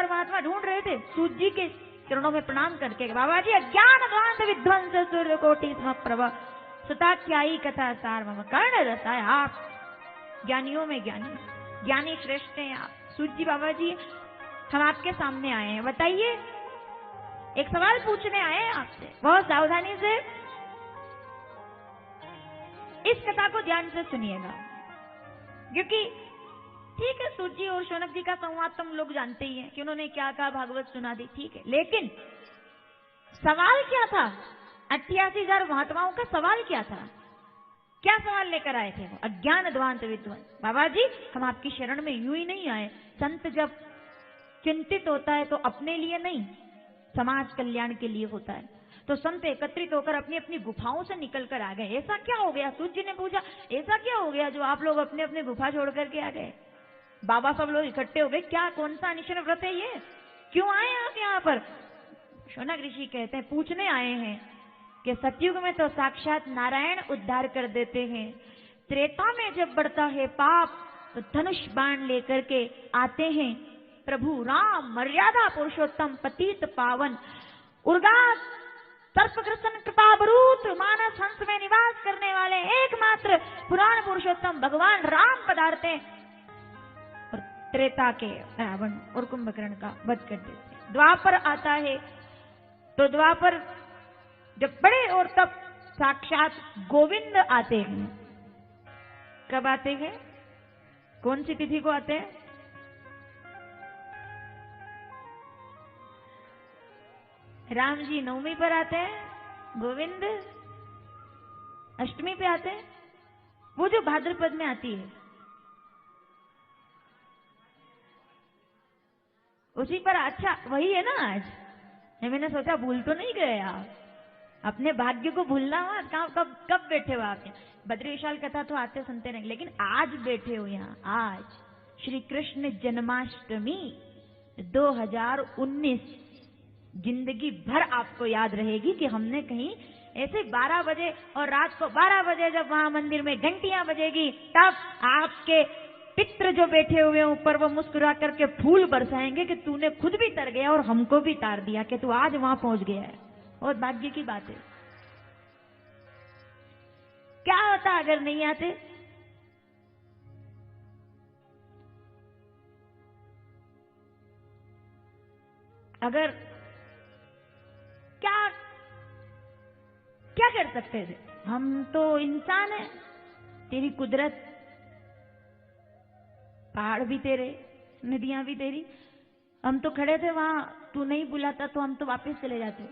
हरिद्वार महात्मा ढूंढ रहे थे सूत जी के चरणों में प्रणाम करके, बाबा जी अज्ञान ध्वांत विध्वंस सूर्य कोटि स्म प्रभ सुताख्यायी कथा सार्वम कर्ण रसाय। आप ज्ञानियों में ज्ञानी, ज्ञानी श्रेष्ठ हैं आप। सूत जी बाबा जी हम आपके सामने आए हैं, बताइए, एक सवाल पूछने आए हैं आपसे, बहुत सावधानी से इस कथा को ध्यान से सुनिएगा, क्योंकि ठीक है सूत जी और शौनक जी का संवाद तुम लोग जानते ही हैं कि उन्होंने क्या कहा, भागवत सुना दी, ठीक है, लेकिन सवाल क्या था? 88,000 महात्माओं का सवाल क्या था? क्या सवाल लेकर आए थे वो? अज्ञान ध्वांत विध्वंस। बाबा जी हम आपकी शरण में यूं ही नहीं आए, संत जब चिंतित होता है तो अपने लिए नहीं, समाज कल्याण के लिए होता है। तो संत एकत्रित होकर अपनी अपनी गुफाओं से निकल कर आ गए। ऐसा क्या हो गया? सूत जी ने पूछा, ऐसा क्या हो गया जो आप लोग अपने अपने गुफा छोड़ करके आ गए? बाबा सब लोग इकट्ठे हो गए, क्या कौन सा अनिशन व्रत है ये, क्यों आए आप यहाँ पर? शौनक ऋषि कहते हैं पूछने आए हैं कि सतयुग में तो साक्षात नारायण उद्धार कर देते हैं, त्रेता में जब बढ़ता है पाप तो धनुष बाण लेकर के आते हैं प्रभु राम, मर्यादा पुरुषोत्तम पतित पावन उर्गात सर्पग्रसन कृपावरूत मानस हंस में निवास करने वाले एकमात्र पुराण पुरुषोत्तम भगवान राम पधारते और त्रेता के रावण और कुंभकर्ण का वध कर देते। द्वापर आता है तो द्वापर जब बड़े और तब साक्षात गोविंद आते हैं। कब आते हैं? कौन सी तिथि को आते हैं? राम जी नवमी पर आते हैं, गोविंद अष्टमी पे आते हैं। वो जो भाद्रपद में आती है उसी पर। अच्छा वही है ना आज? मैंने सोचा भूल तो नहीं गए आप, अपने भाग्य को भूलना मत। कब कब बैठे हो आप यहाँ? बद्री विशाल कथा तो आते सुनते नहीं, लेकिन आज बैठे हो यहाँ। आज श्री कृष्ण जन्माष्टमी 2019 जिंदगी भर आपको याद रहेगी कि हमने कहीं ऐसे 12 बजे और रात को 12 बजे जब वहां मंदिर में घंटियां बजेगी तब आपके पित्र जो बैठे हुए हैं ऊपर वो मुस्कुरा करके फूल बरसाएंगे कि तूने खुद भी तर गया और हमको भी तार दिया कि तू आज वहां पहुंच गया है। बहुत भाग्य की बात है। क्या होता अगर नहीं आते? अगर क्या क्या कर सकते थे? हम तो इंसान हैं, तेरी कुदरत, पहाड़ भी तेरे, नदियां भी तेरी। हम तो खड़े थे वहां, तू नहीं बुलाता तो हम तो वापस चले जाते।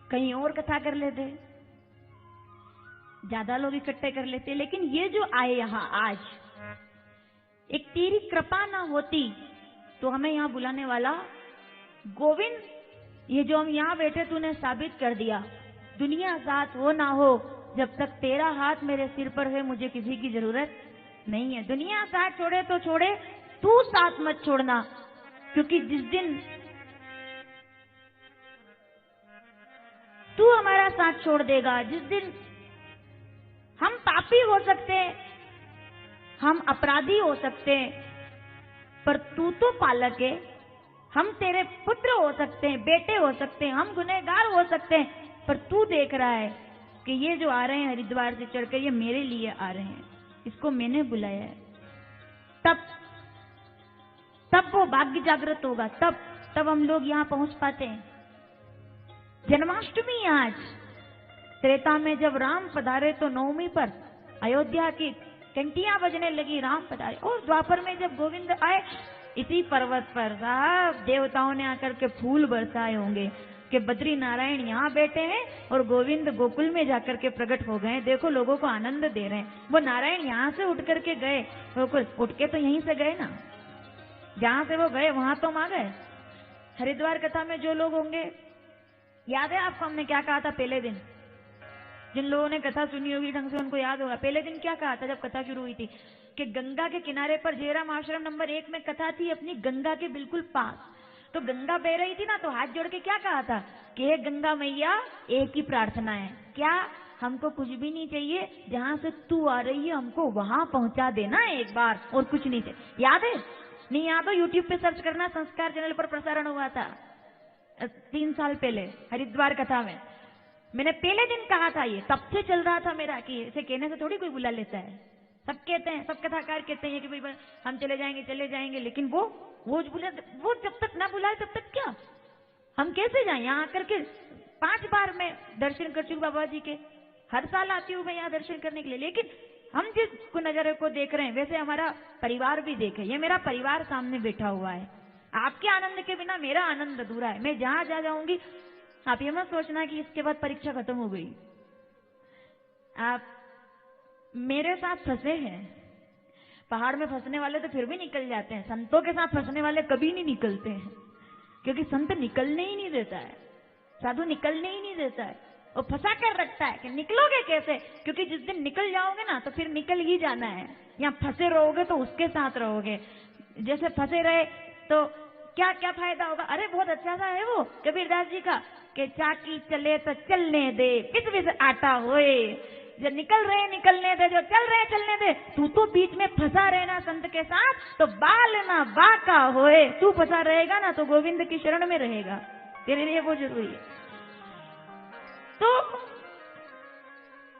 कहीं और कथा कर लेते, ज्यादा लोग इकट्ठे कर लेते। लेकिन ये जो आए यहां आज, एक तेरी कृपा ना होती तो हमें यहां बुलाने वाला गोविंद, ये जो हम यहां बैठे तूने साबित कर दिया। दुनिया साथ हो ना हो, जब तक तेरा हाथ मेरे सिर पर है मुझे किसी की जरूरत नहीं है। दुनिया साथ छोड़े तो छोड़े, तू साथ मत छोड़ना, क्योंकि जिस दिन तू हमारा साथ छोड़ देगा, जिस दिन हम पापी हो सकते हैं, हम अपराधी हो सकते हैं, पर तू तो पालक है। हम तेरे पुत्र हो सकते हैं, बेटे हो सकते हैं, हम गुनहगार हो सकते हैं, पर तू देख रहा है कि ये जो आ रहे हैं हरिद्वार से चढ़कर, ये मेरे लिए आ रहे हैं, इसको मैंने बुलाया है। तब वो भाग्य जागृत होगा, तब हम लोग यहाँ पहुंच पाते हैं। जन्माष्टमी आज, त्रेता में जब राम पधारे तो नवमी पर अयोध्या की घंटियां बजने लगी, राम पधारे। और द्वापर में जब गोविंद आए, इसी पर्वत पर साहब देवताओं ने आकर के फूल बरसाए होंगे कि बद्री नारायण यहाँ बैठे हैं और गोविंद गोकुल में जाकर के प्रकट हो गए। देखो लोगों को आनंद दे रहे हैं। वो नारायण यहाँ से उठ करके गए गोकुल, उठ के तो यहीं से गए ना, जहां से वो गए वहां तो हम आ गए। हरिद्वार कथा में जो लोग होंगे, याद है आपको हमने क्या कहा था पहले दिन? जिन लोगों ने कथा सुनी होगी ढंग से उनको याद होगा। पहले दिन क्या कहा था जब कथा शुरू हुई थी? कि गंगा के किनारे पर जयराम आश्रम नंबर 1 में कथा थी अपनी, गंगा के बिल्कुल पास। तो गंगा बह रही थी ना, तो हाथ जोड़ के क्या कहा था कि हे गंगा मैया, एक ही प्रार्थना है, क्या हमको कुछ भी नहीं चाहिए, जहां से तू आ रही है हमको वहां पहुंचा देना एक बार, और कुछ नहीं चाहिए। याद है? नहीं याद हो यूट्यूब पे सर्च करना, संस्कार चैनल पर प्रसारण हुआ था 3 साल पहले हरिद्वार कथा में। मैंने पहले दिन कहा था, ये तब से चल रहा था मेरा कि इसे कहने से थोड़ी कोई बुला लेता है। सब कहते हैं, सब कथाकार कहते हैं कि भाई हम चले जाएंगे, लेकिन वो जब तक ना बुलाए तब तक क्या हम कैसे जाएं? यहाँ आकर के 5 बार मैं दर्शन कर चुकी बाबा जी के, हर साल आती हूँ मैं यहाँ दर्शन करने के लिए, लेकिन हम जिस नजारे को देख रहे हैं वैसे हमारा परिवार भी देखे। ये मेरा परिवार सामने बैठा हुआ है। आपके आनंद के बिना मेरा आनंद अधूरा है। मैं जहां जा जाऊंगी, आप ये मत सोचना कि इसके बाद परीक्षा खत्म हो गई। आप मेरे साथ फंसे हैं। पहाड़ में फंसने वाले तो फिर भी निकल जाते हैं, संतों के साथ फंसने वाले कभी नहीं निकलते हैं, क्योंकि संत निकलने ही नहीं देता है, साधु निकलने ही नहीं देता है, वो फंसा कर रखता है कि निकलोगे कैसे, क्योंकि जिस दिन निकल जाओगे ना तो फिर निकल ही जाना है। या फंसे रहोगे तो उसके साथ रहोगे, जैसे फंसे रहे तो क्या क्या फायदा होगा। अरे बहुत अच्छा सा है वो कबीरदास जी का कि चाकी चले तो चलने दे, पिस पिस आटा होए, जो निकल रहे निकलने दे, जो चल रहे चलने दे, तू तो बीच में फंसा रहना संत के साथ तो बाल ना बाका होए। तू फंसा रहेगा ना तो गोविंद की शरण में रहेगा, तेरे लिए वो जरूरी है। तो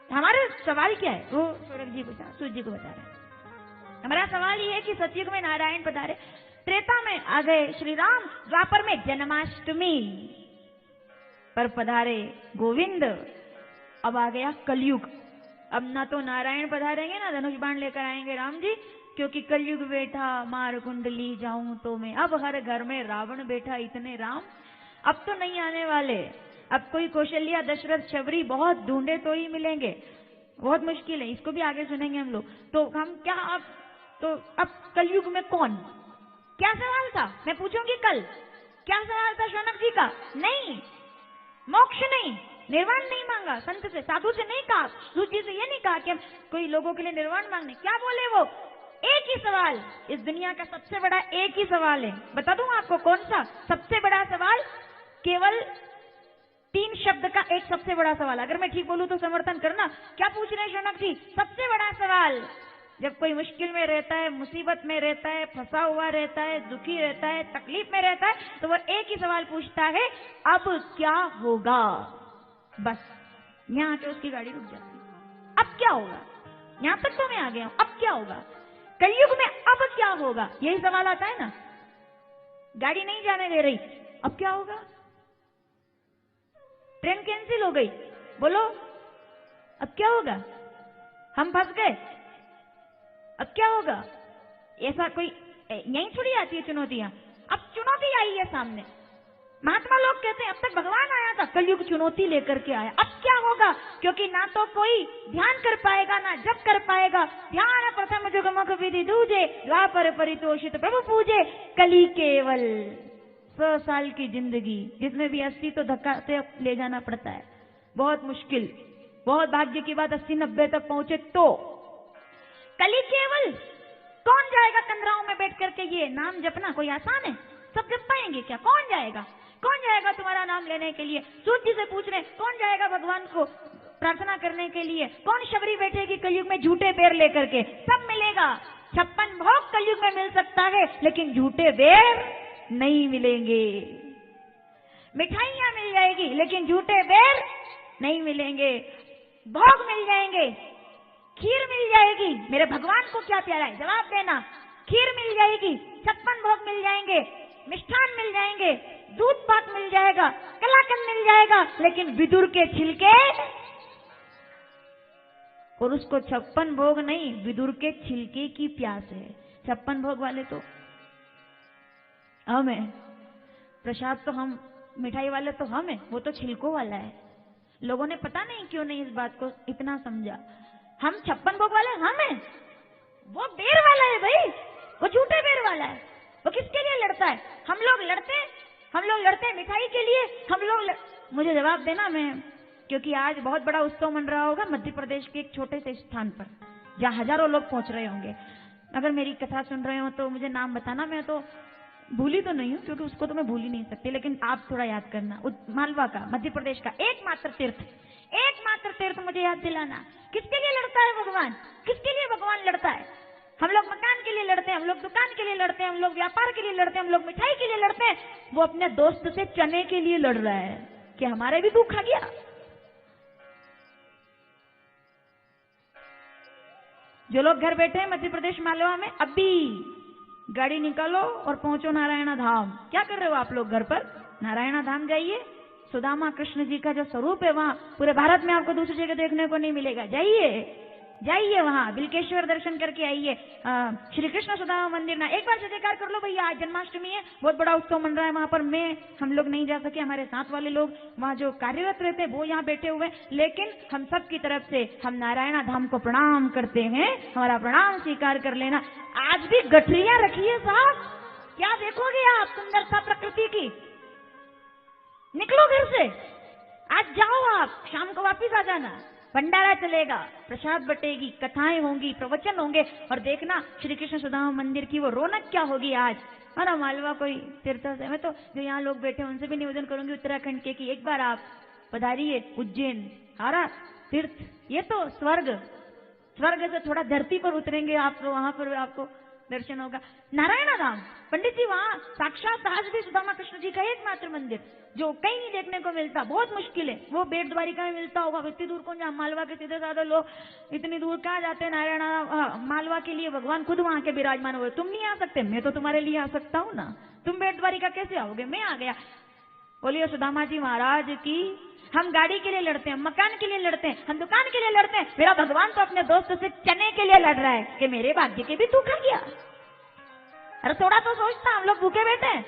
हमारे सवाल क्या है वो सौरभ जी सूर्य जी को बता रहे। हमारा सवाल ये है कि सतयुग में नारायण पधारे, त्रेता में आ गए श्री राम, द्वापर में जन्माष्टमी पर पधारे गोविंद, अब आ गया कलयुग। अब ना तो नारायण पधारेंगे ना धनुष बाण लेकर आएंगे राम जी, क्योंकि कलयुग बैठा मार कुंडली जाऊं तो मैं। अब हर घर में रावण बैठा इतने राम अब तो नहीं आने वाले। अब कोई कौशल्या दशरथ शबरी बहुत ढूंढे तो ही मिलेंगे, बहुत मुश्किल है। इसको भी आगे सुनेंगे हम लोग। तो हम क्या अब कलयुग में कौन? क्या सवाल था मैं पूछूंगी कल, क्या सवाल था शौनक जी का? नहीं, मोक्ष नहीं, निर्वाण नहीं मांगा संत से, साधु से नहीं कहा, सूजी से ये नहीं कहा कि हम कोई लोगों के लिए निर्वाण मांगने। क्या बोले वो? एक ही सवाल, इस दुनिया का सबसे बड़ा एक ही सवाल है। बता दूं आपको कौन सा सबसे बड़ा सवाल? केवल 3 शब्द का एक सबसे बड़ा सवाल। अगर मैं ठीक बोलूं तो समर्थन करना। क्या पूछ रहे हैं शौनक जी? सबसे बड़ा सवाल, जब कोई मुश्किल में रहता है, मुसीबत में रहता है, फंसा हुआ रहता है, दुखी रहता है, तकलीफ में रहता है, तो वो एक ही सवाल पूछता है, अब क्या होगा? बस यहाँ आके उसकी गाड़ी रुक जाती है। अब क्या होगा? यहां तक तो मैं आ गया हूं, अब क्या होगा? कलयुग में अब क्या होगा, यही सवाल आता है ना। गाड़ी नहीं जाने दे रही, अब क्या होगा? ट्रेन कैंसिल हो गई, बोलो अब क्या होगा? हम फंस गए, अब क्या होगा? ऐसा कोई यहीं थोड़ी आती है चुनौतियां, अब चुनौती आई है सामने। महात्मा लोग कहते हैं अब तक भगवान आया था, कलयुग चुनौती लेकर के आया। अब क्या होगा? क्योंकि ना तो कोई ध्यान कर पाएगा ना जप कर पाएगा। ध्यान प्रथम जुगमक विधि दूजे, द्वापर परितोषित प्रभु पूजे। कली केवल 100 साल की जिंदगी, जिसमें भी 80 तो धक्का से ले जाना पड़ता है, बहुत मुश्किल, बहुत भाग्य की बात 80-90 तक पहुंचे तो। कली केवल, कौन जाएगा कंधराओं में बैठ करके ये नाम जपना? कोई आसान है? सब जप पाएंगे क्या? कौन जाएगा? कौन जाएगा तुम्हारा नाम लेने के लिए? सूर्य जी से पूछ रहे, कौन जाएगा भगवान को प्रार्थना करने के लिए? कौन शबरी बैठेगी कलयुग में झूठे बेर लेकर के? सब मिलेगा, 56 भोग कलयुग में मिल सकता है, लेकिन झूठे बेर नहीं मिलेंगे। मिठाइयां मिल जाएगी लेकिन झूठे बेर नहीं मिलेंगे। भोग मिल जाएंगे, खीर मिल जाएगी, मेरे भगवान को क्या प्यारा है जवाब देना। खीर मिल जाएगी, 56 भोग मिल जाएंगे, मिष्ठान मिल जाएंगे, दूध पाक मिल जाएगा, कलाकंद मिल जाएगा, लेकिन विदुर के छिलके, और उसको 56 भोग नहीं, विदुर के छिलके की प्यास है। 56 भोग वाले तो हम हैं, प्रसाद तो हम, मिठाई वाले तो हम हैं, वो तो छिलकों वाला है। लोगों ने पता नहीं क्यों नहीं इस बात को इतना समझा। हम 56 भोग वाले हम हैं, वो बेर वाला है भाई, वो झूठे बेर वाला है। वो किसके लिए लड़ता है? हम लोग लड़ते हैं मिठाई के लिए। मुझे जवाब देना, मैं, क्योंकि आज बहुत बड़ा उत्सव मन रहा होगा मध्य प्रदेश के एक छोटे से स्थान पर, जहां हजारों लोग पहुंच रहे होंगे। अगर मेरी कथा सुन रहे हो तो मुझे नाम बताना, मैं तो भूली तो नहीं हूं क्योंकि उसको तो मैं भूल ही नहीं सकती, लेकिन आप थोड़ा याद करना। मालवा का, मध्य प्रदेश का एकमात्र तीर्थ मुझे याद दिलाना। किसके लिए लड़ता है भगवान? किसके लिए भगवान लड़ता है? हम लोग मकान के लिए लड़ते हैं, हम लोग दुकान के लिए लड़ते हैं, हम लोग व्यापार के लिए लड़ते हैं, हम लोग मिठाई के लिए लड़ते हैं। वो अपने दोस्त से चने के लिए लड़ रहा है कि हमारे भी दुख आ गया। जो लोग घर बैठे हैं मध्य प्रदेश मालवा में, अभी गाड़ी निकालो और पहुंचो नारायण धाम। क्या कर रहे हो आप लोग घर पर? नारायण धाम जाइए। सुदामा कृष्ण जी का जो स्वरूप है वहां पूरे भारत में आपको दूसरी जगह देखने को नहीं मिलेगा। जाइए जाइए, वहां बिल्केश्वर दर्शन करके आइए। श्री कृष्ण सुदामा मंदिर ना एक बार से जयकार कर लो भैया। आज जन्माष्टमी है, बहुत बड़ा उत्सव मन रहा है वहां पर। हम लोग नहीं जा सके, हमारे साथ वाले लोग वहां जो कार्यरत रहते हैं वो यहाँ बैठे हुए, लेकिन हम सब की तरफ से हम नारायण धाम को प्रणाम करते हैं। हमारा प्रणाम स्वीकार कर लेना। आज भी गठरियां रखिए साहब, क्या देखोगे आप सुंदरता प्रकृति की। निकलो घर से, आज जाओ आप, शाम को वापिस आ जाना। भंडारा चलेगा, प्रसाद बटेगी, कथाएं होंगी, प्रवचन होंगे, और देखना श्री कृष्ण सुदामा मंदिर की वो रौनक क्या होगी आज। है ना, मालवा कोई तीर्थ से, मैं तो जो यहाँ लोग बैठे उनसे भी निवेदन करूंगी उत्तराखंड के कि एक बार आप पधारिए उज्जैन। हारा तीर्थ, ये तो स्वर्ग से थोड़ा धरती पर उतरेंगे आप, तो वहां पर आपको दर्शन होगा। नारायण धाम पंडित जी, वहां साक्षात सहस्री सुदामा कृष्ण जी का एकमात्र मंदिर जो कहीं नहीं देखने को मिलता, बहुत मुश्किल है। वो बेट द्वारिका में मिलता होगा, इतनी दूर कौन जा। मालवा के सीधे साधे लोग इतनी दूर कहाँ जाते हैं नारायण मालवा के लिए? भगवान खुद वहां के विराजमान हुए। तुम नहीं आ सकते, मैं तो तुम्हारे लिए आ सकता हूँ ना। तुम बेट द्वारिका कैसे आओगे? मैं आ गया। बोलिए सुदामा जी महाराज की। हम गाड़ी के लिए लड़ते हैं, मकान के लिए लड़ते हैं, हम दुकान के लिए लड़ते हैं, मेरा भगवान तो अपने दोस्त से चने के लिए लड़ रहा है कि मेरे भाग्य के भी तू खा गया। अरे थोड़ा तो सोचता, हम लोग भूखे बैठे हैं।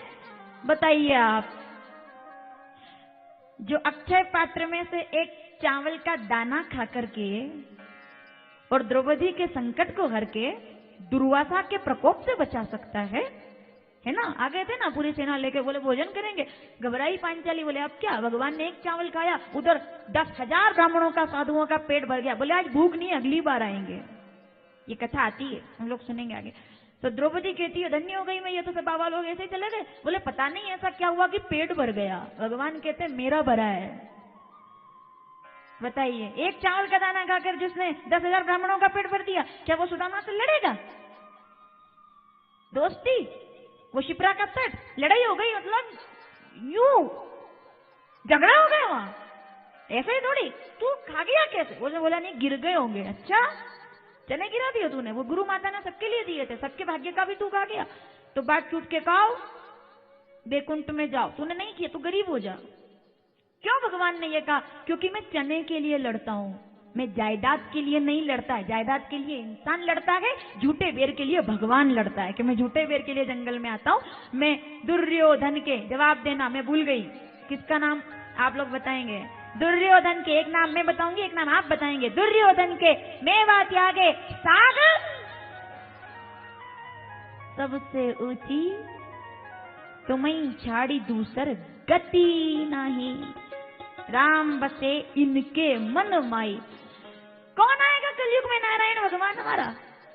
बताइए आप, जो अक्षय पात्र में से एक चावल का दाना खा करके और द्रौपदी के संकट को हर के दुर्वासा के प्रकोप से बचा सकता है ना। आ गए थे ना पूरी सेना लेके, बोले भोजन करेंगे। घबराई पांचाली, बोले अब क्या? भगवान ने एक चावल खाया, उधर 10,000 ब्राह्मणों का, साधुओं का पेट भर गया। बोले आज भूख नहीं, अगली बार आएंगे। ये कथा आती है, हम लोग सुनेंगे आगे। तो द्रौपदी कहती है धन्य हो गई मैं, ये तो सब बाबा लोग ऐसे ही चले गए। बोले पता नहीं ऐसा क्या हुआ कि पेट भर गया। भगवान कहते मेरा भरा है। बताइए, एक चावल का दाना खाकर जिसने 10,000 ब्राह्मणों का पेट भर दिया, क्या वो सुदामा से लड़ेगा? दोस्ती, वो शिप्रा का तट, लड़ाई हो गई, मतलब यू झगड़ा हो गया वहां, ऐसे ही थोड़ी। तू खा गया कैसे? वो बोला नहीं, गिर गए होंगे। अच्छा, चने गिरा दिए तूने? वो गुरु माता ने सबके लिए दिए थे, सबके भाग्य का भी तू खा गया। तो बाट टूट के खाओ, बैकुंठ में जाओ। तूने नहीं किया, तू गरीब हो जा। क्यों भगवान ने ये कहा? क्योंकि मैं चने के लिए लड़ता हूं, मैं जायदाद के लिए नहीं लड़ता है। जायदाद के लिए इंसान लड़ता है, झूठे बेर के लिए भगवान लड़ता है। कि मैं झूठे बेर के लिए जंगल में आता हूं। मैं दुर्योधन के, जवाब देना मैं भूल गई, किसका नाम आप लोग बताएंगे? दुर्योधन के। एक नाम मैं बताऊंगी, एक नाम आप बताएंगे। दुर्योधन के मेवा त्यागे सागर सबसे ऊंची, तुम्हें छाड़ी दूसर गति नहीं, राम बसे इनके मन माई। कौन आएगा कलयुग में? नारायण भगवान हमारा।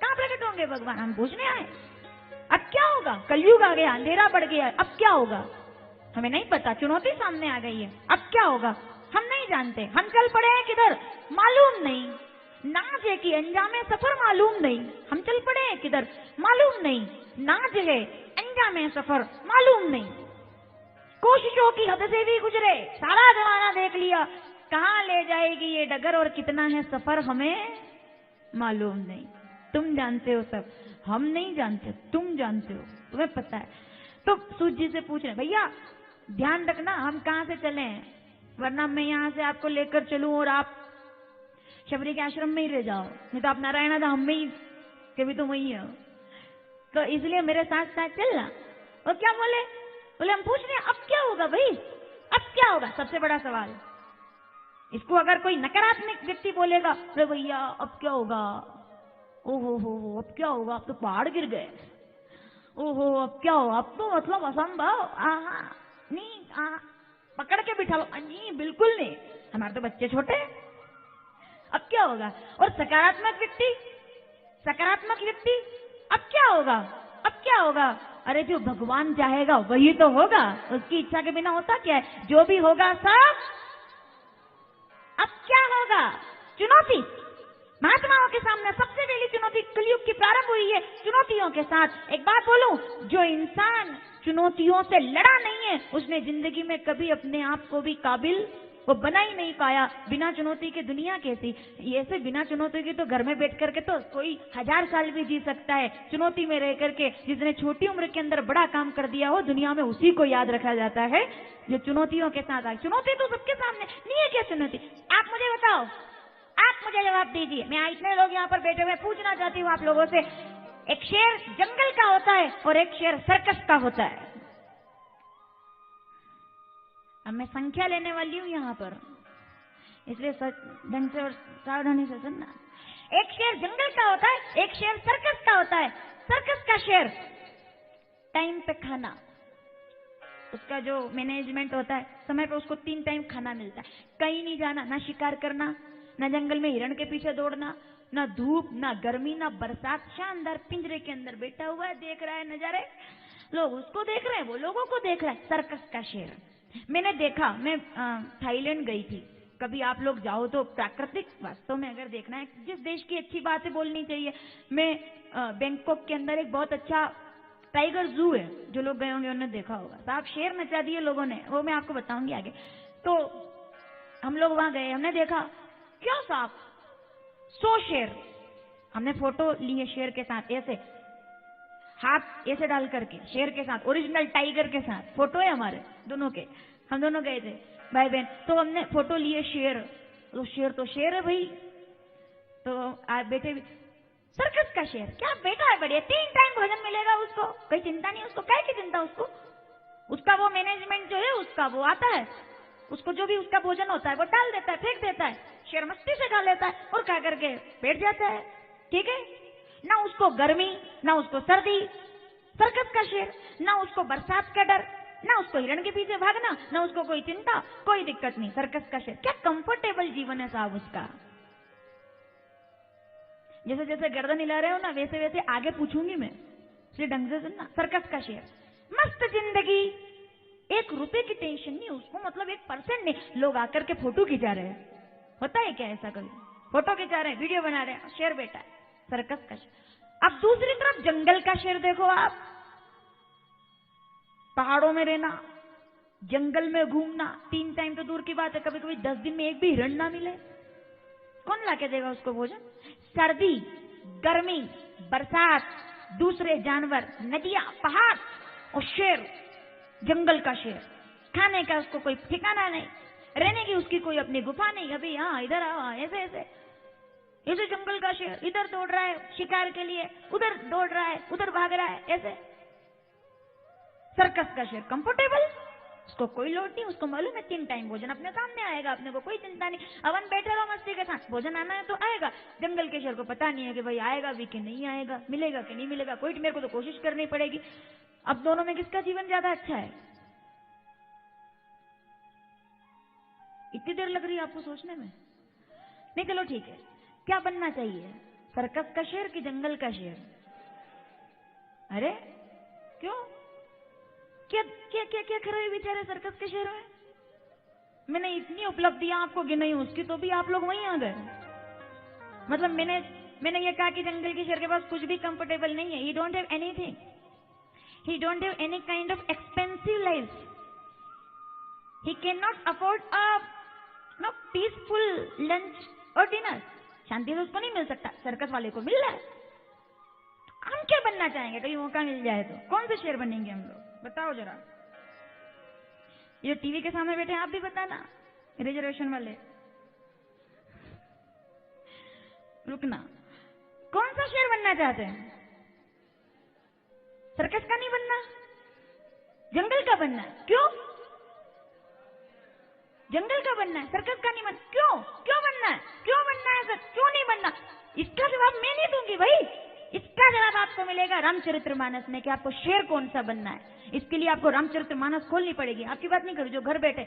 कहां प्रकट होंगे भगवान? हम पूछने आए। अब क्या होगा? कलयुग आ गया, अंधेरा बढ़ गया, अब क्या होगा हमें नहीं पता। चुनौती सामने आ गई है, अब क्या होगा हम नहीं जानते। हम चल पड़े हैं किधर मालूम नहीं, नाज है कि अंजामे सफर मालूम नहीं। हम चल पड़े हैं किधर मालूम नहीं, नाज है अंजामे सफर मालूम नहीं। कोशिशों की हद से भी गुजरे, सारा जमाना देख लिया, कहां ले जाएगी ये डगर और कितना है सफर हमें मालूम नहीं। तुम जानते हो सब, हम नहीं जानते, तुम जानते हो, तुम्हें पता है। तो सूर्य जी से पूछ रहे भैया ध्यान रखना हम कहां से चले हैं, वरना मैं यहां से आपको लेकर चलूं और आप शबरी के आश्रम में ही रह जाओ, नहीं तो आप नारायण धाम में ही के भी तो वही है। तो इसलिए मेरे साथ साथ चलना। और क्या बोले? बोले हम पूछ रहे हैं अब क्या होगा भाई, अब क्या होगा? सबसे बड़ा सवाल। इसको अगर कोई नकारात्मक व्यक्ति बोलेगा अरे भैया अब क्या होगा, ओहो हो अब क्या होगा, अब तो पहाड़ गिर गए, ओहो अब क्या होगा, अब तो मतलब असंभव, नहीं पकड़ के बिठा लो, नहीं बिल्कुल नहीं, हमारे तो बच्चे छोटे, अब क्या होगा। और सकारात्मक व्यक्ति अब क्या होगा, अब क्या होगा, अरे जो भगवान चाहेगा वही तो होगा, उसकी इच्छा के बिना होता क्या है? जो भी होगा सब। अब क्या होगा? चुनौती महात्माओं के सामने सबसे पहली चुनौती कलयुग की प्रारंभ हुई है चुनौतियों के साथ। एक बात बोलूं, जो इंसान चुनौतियों से लड़ा नहीं है उसने जिंदगी में कभी अपने आप को भी काबिल वो बना ही नहीं पाया। बिना चुनौती के दुनिया कैसी? ऐसे बिना चुनौती के तो घर में बैठ करके तो कोई 1000 साल भी जी सकता है। चुनौती में रह करके जिसने छोटी उम्र के अंदर बड़ा काम कर दिया हो, दुनिया में उसी को याद रखा जाता है जो चुनौतियों के साथ आए। चुनौती तो सबके सामने नहीं है, क्या चुनौती? आप मुझे बताओ, आप मुझे जवाब दीजिए। मैं इतने लोग यहाँ पर बैठे हुए पूछना चाहती हूँ आप लोगों से, एक शेर जंगल का होता है और एक शेर सर्कस का होता है। अब मैं संख्या लेने वाली हूं यहां पर, इसलिए ढंग से और सावधानी से सुनना। एक शेर जंगल का होता है, एक शेर सर्कस का होता है। सर्कस का शेर टाइम पे खाना, उसका जो मैनेजमेंट होता है, समय पे उसको 3 टाइम खाना मिलता है। कहीं नहीं जाना, ना शिकार करना, ना जंगल में हिरण के पीछे दौड़ना, ना धूप, ना गर्मी, ना बरसात। शानदार पिंजरे के अंदर बैठा हुआ है, देख रहा है नजारे, लोग उसको देख रहे हैं, वो लोगों को देख रहा है। सर्कस का शेर मैंने देखा। मैं थाईलैंड गई थी। कभी आप लोग जाओ तो प्राकृतिक वास्तव में अगर देखना है, जिस देश की अच्छी बातें बोलनी चाहिए। मैं बैंकॉक के अंदर एक बहुत अच्छा टाइगर जू है, जो लोग गए होंगे उन्होंने देखा होगा। साहब शेर नचा दिए लोगों ने, वो मैं आपको बताऊंगी आगे। तो हम लोग वहां गए, हमने देखा क्यों साहब 100 शेर। हमने फोटो ली है शेर के साथ, ऐसे हाथ ऐसे डाल करके शेर के साथ, ओरिजिनल टाइगर के साथ फोटो है हमारे दोनों के। हम दोनों गए थे भाई बहन, तो हमने फोटो लिए शेर। तो शेर है भाई। तो आप बेटे भी सर्कस का शेर क्या बेटा है, बढ़िया 3 टाइम भोजन मिलेगा उसको, कोई चिंता नहीं उसको। क्या की चिंता उसको? उसका वो मैनेजमेंट जो है उसका वो आता है, उसको जो भी उसका भोजन होता है वो डाल देता है, फेंक देता है। शेर मस्ती से खा लेता है और खा करके बैठ जाता है। ठीक है, ना उसको गर्मी, ना उसको सर्दी। सर्कस का शेर, ना उसको बरसात का डर, ना उसको हिरण के पीछे भागना, ना उसको कोई चिंता, कोई दिक्कत नहीं। सर्कस का शेर क्या कंफर्टेबल जीवन है साहब उसका। जैसे जैसे गर्दन हिला रहे हो ना, वैसे वैसे आगे पूछूंगी मैं, इसलिए ढंग से सुनना। सर्कस का शेर मस्त जिंदगी, 1 रुपए की टेंशन नहीं उसको, मतलब 1% नहीं। लोग आकर के फोटो खिंचा रहे हैं, होता है क्या ऐसा कभी? फोटो खिंचा रहे हैं, वीडियो बना रहे हैं, शेर बैठा है। सर्कस का शेर। अब दूसरी तरफ जंगल का शेर देखो आप, पहाड़ों में रहना, जंगल में घूमना, 3 टाइम तो दूर की बात है, कभी कभी 10 दिन में एक भी हिरण ना मिले, कौन लाके देगा उसको भोजन? सर्दी, गर्मी, बरसात, दूसरे जानवर, नदियां, पहाड़ और शेर, जंगल का शेर। खाने का उसको कोई ठिकाना नहीं, रहने की उसकी कोई अपनी गुफा नहीं। अभी हाँ इधर आओ, ऐसे ऐसे ऐसे जंगल का शेर इधर दौड़ रहा है शिकार के लिए, उधर दौड़ रहा है, उधर भाग रहा है, ऐसे। सर्कस का शेर कंफर्टेबल, उसको कोई लोड नहीं, उसको मालूम है 3 टाइम भोजन अपने सामने आएगा, अपने को कोई चिंता नहीं। अपन बैठे रहो मस्ती के साथ, भोजन आना है तो आएगा। जंगल के शेर को पता नहीं है कि भाई आएगा भी कि नहीं आएगा, मिलेगा कि नहीं मिलेगा, कोई मेरे को तो कोशिश करनी पड़ेगी। अब दोनों में किसका जीवन ज्यादा अच्छा है? इतनी देर लग रही है आपको सोचने में? नहीं चलो ठीक है, क्या बनना चाहिए, सर्कस का शेर कि जंगल का शेर? अरे क्यों, क्या क्या क्या क्या कर रहे बेचारे सर्कस के शेर में? मैंने इतनी उपलब्धियां आपको गिनाई, उसकी तो भी आप लोग वहीं आ गए। मतलब मैंने ये कहा कि जंगल के शेर के पास कुछ भी कंफर्टेबल नहीं है। ही don't have anything, he don't have any kind of expensive life, he can not afford a peaceful lunch और डिनर। शांति से उसको नहीं मिल सकता, सर्कस वाले को मिल रहा है। हम क्या बनना चाहेंगे, कहीं मौका मिल जाए तो? कौन से शेर बनेंगे हम लोग, बताओ जरा। ये टीवी के सामने बैठे आप भी बताना, रिजर्वेशन वाले। रुकना, कौन सा शेर बनना चाहते हैं? सर्कस का नहीं बनना, जंगल का बनना है। क्यों जंगल का बनना है, सर्कस का नहीं बनना? क्यों क्यों बनना है, क्यों बनना है सर, क्यों नहीं बनना? इसका जवाब मैं नहीं दूंगी भाई, इसका जवाब आपको मिलेगा रामचरितमानस में कि आपको शेर कौन सा बनना है। इसके लिए आपको रामचरितमानस खोलनी पड़ेगी। आपकी बात नहीं करूं, जो घर बैठे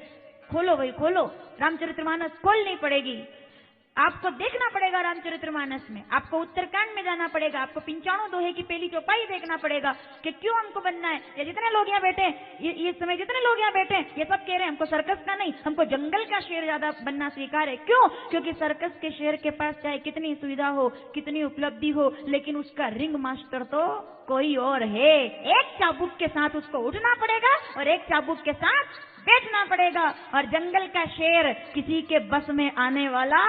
खोलो भाई, खोलो रामचरितमानस खोलनी पड़ेगी। आपको देखना पड़ेगा रामचरितमानस में, आपको उत्तरकांड में जाना पड़ेगा, आपको 95 दोहे की पहली चौपाई देखना पड़ेगा कि क्यों हमको बनना है। ये जितने लोग यहाँ बैठे, ये समय जितने लोग यहाँ बैठे, ये सब कह रहे हैं हमको सर्कस का नहीं, हमको जंगल का शेर ज्यादा बनना स्वीकार है। क्यों? क्योंकि सर्कस के शेर के पास चाहे कितनी सुविधा हो, कितनी उपलब्धि हो, लेकिन उसका रिंग मास्टर तो कोई और है। एक चाबुक के साथ उसको उठना पड़ेगा और एक चाबुक के साथ बैठना पड़ेगा। और जंगल का शेर किसी के बस में आने वाला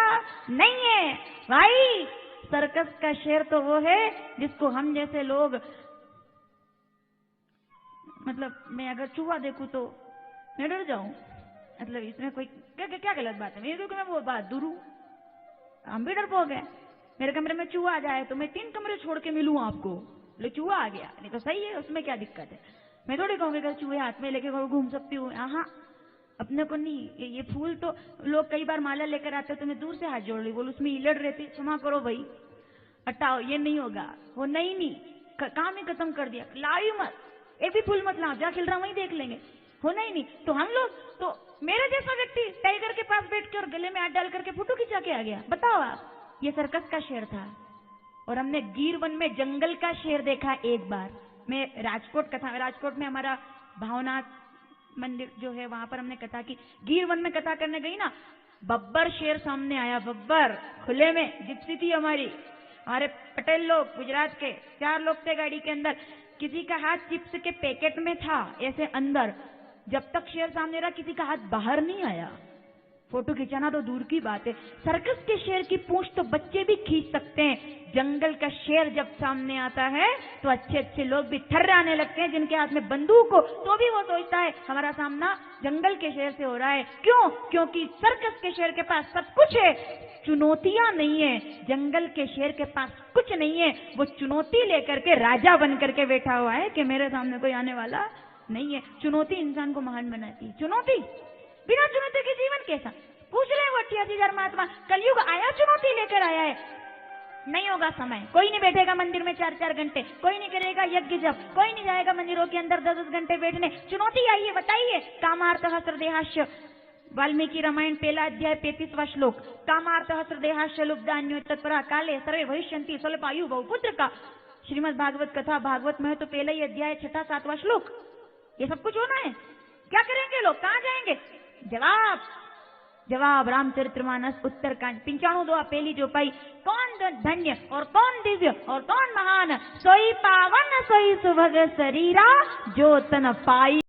नहीं है भाई। सर्कस का शेर तो वो है जिसको हम जैसे लोग, मतलब मैं अगर चूहा देखूं तो मैं डर जाऊं, मतलब इसमें कोई क्या गलत बात है? क्योंकि मैं बहुत बहादुर हूं, हम भी डरपोक है। मेरे कमरे में चूहा आ जाए तो मैं 3 कमरे छोड़ के मिलूं आपको, ले चूहा आ गया नहीं तो सही है, उसमें क्या दिक्कत है? मैं थोड़ी कहूंगी कि चूहे हाथ में लेके घूम सकती हूँ। हाँ, अपने को नहीं। ये फूल तो लोग कई बार माला लेकर आते तो मैं दूर से हाथ जोड़ ली, बोल उसमें इलड़ रहती, क्षमा करो भाई, हटाओ, ये नहीं होगा। वो नहीं काम ही खत्म कर दिया, लाओ मत, एक भी फूल मत लाओ, जहाँ खिल रहा वहीं देख लेंगे, होना ही नहीं। तो हम लोग तो मेरे जैसा व्यक्ति टाइगर के पास बैठ के और गले में हाथ डाल करके फोटो खिंचा के आ गया। बताओ आप, ये सर्कस का शेर था। और हमने गिर वन में जंगल का शेर देखा एक बार। मैं राजकोट में हमारा भावनाथ मंदिर जो है वहां पर हमने कथा की। गिर वन में कथा करने गई ना, बब्बर शेर सामने आया, बब्बर खुले में, जिप्सी थी हमारे पटेल लोग गुजरात के, 4 लोग थे गाड़ी के अंदर। किसी का हाथ चिप्स के पैकेट में था ऐसे अंदर, जब तक शेर सामने रहा किसी का हाथ बाहर नहीं आया। फोटो खिंचाना तो दूर की बात है, सर्कस के शेर की पूंछ तो बच्चे भी खींच सकते हैं। जंगल का शेर जब सामने आता है तो अच्छे लोग भी ठर्राने लगते हैं, जिनके हाथ में बंदूक हो तो भी वो सोचता है हमारा सामना जंगल के शेर से हो रहा है। क्यों? क्योंकि सर्कस के शेर के पास सब कुछ है, चुनौतियां नहीं है। जंगल के शेर के पास कुछ नहीं है, वो चुनौती लेकर के राजा बन करके बैठा हुआ है कि मेरे सामने कोई आने वाला नहीं है। चुनौती इंसान को महान बनाती है। चुनौती, बिना चुनौती के जीवन कैसा? पूछ रहे वो 88,000 महात्मा, कलयुग आया चुनौती लेकर आया है। नहीं होगा समय, कोई नहीं बैठेगा मंदिर में 4-4 घंटे, कोई नहीं करेगा यज्ञ जप, कोई नहीं जाएगा मंदिरों के अंदर 10-10 घंटे बैठने। चुनौती आई है, बताइए। कामार्थ हृदयाश्य, वाल्मीकि रामायण 1 अध्याय 35वां श्लोक। कामार्थ हृदयाश्य लुब्धान्यो तत्परा काले सर्वे भविष्यन्ति स्वल्पायु बहुपुत्र का। श्रीमद् भागवत कथा, भागवत में है तो 1 ही अध्याय 6-7वां श्लोक। ये सब कुछ होना है। क्या करेंगे लोग, कहां जाएंगे? जवाब रामचरितमानस उत्तरकांड 95 दोहा पहली चौपाई। कौन धन्य और कौन दिव्य और कौन महान, सोई पावन सोई सुभग शरीरा, जो तन पाई